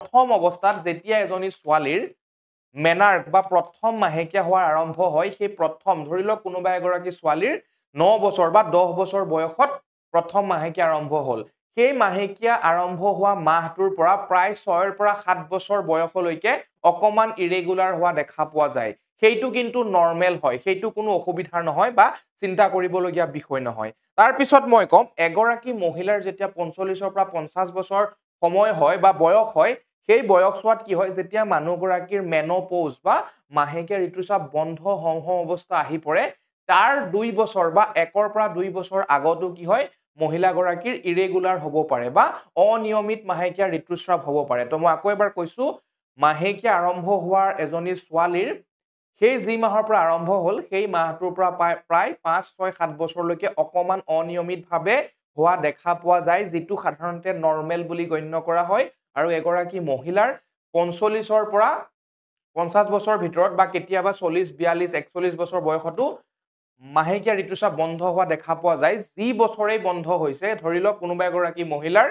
প্ৰথম অৱস্থাত যেতিয়া এজনী ছোৱালীৰ মেনাৰ্ক বা প্ৰথম মাহেকীয়া হোৱাৰ আৰম্ভ হয় সেই প্ৰথম ধৰি লওক কোনোবা এগৰাকী ছোৱালীৰ 9 বছৰ বা 10 বছৰ বয়সত প্ৰথম মাহেকীয়া আৰম্ভ হ'ল সেই মাহেকীয়া আৰম্ভ হোৱা মাহটোৰ পৰা প্ৰায় 6 পৰা 7 বছৰ বয়সলৈকে অকমান ইৰেগুলাৰ হোৱা দেখা পোৱা যায় সেইটো কিন্তু নৰমেল হয় সেইটো কোনো অসুবিধাৰ নহয় বা চিন্তা কৰিবলগীয়া বিষয় নহয় তাৰ পিছত মই কম এগৰাকী মহিলাৰ যেতিয়া 45 পৰা 50 বছৰ সময় হয় বা বয়স হয় সেই বয়সছোৱাত কি হয় যেতিয়া মানুহগৰাকীৰ মেনোপজ বা মাহেকীয়া ঋতুস্ৰাৱ বন্ধ হওঁ হওঁ অৱস্থা আহি পৰে তাৰ 2 বছৰ বা 1 পৰা 2 বছৰ আগতো কি হয় মহিলাগৰাকীৰ ইৰেগুলাৰ হ'ব পাৰে বা অনিয়মিত মাহেকীয়া ঋতুস্ৰাৱ হ'ব পাৰে তো মই আকৌ এবাৰ কৈছো মাহেকীয়া আৰম্ভ হোৱাৰ এজনী ছোৱালীৰ সেই যি মাহৰ পৰা আৰম্ভ হ'ল সেই মাহটোৰ পৰা প্ৰায় 5 6 7 বছৰলৈকে অকমান অনিয়মিতভাৱে হোৱা দেখা পোৱা যায় যিটো সাধাৰণতে নৰমেল বুলি গণ্য কৰা হয় আৰু এগৰাকী মহিলাৰ 45 পৰা 50 বছৰ ভিতৰত বা কেতিয়াবা 40 42 41 বছৰ বয়সতো মাহেকীয়া ঋতুস্ৰাৱ বন্ধ হোৱা দেখা পোৱা যায় যি বছৰেই বন্ধ হৈছে ধৰি লওক কোনোবা এগৰাকী মহিলাৰ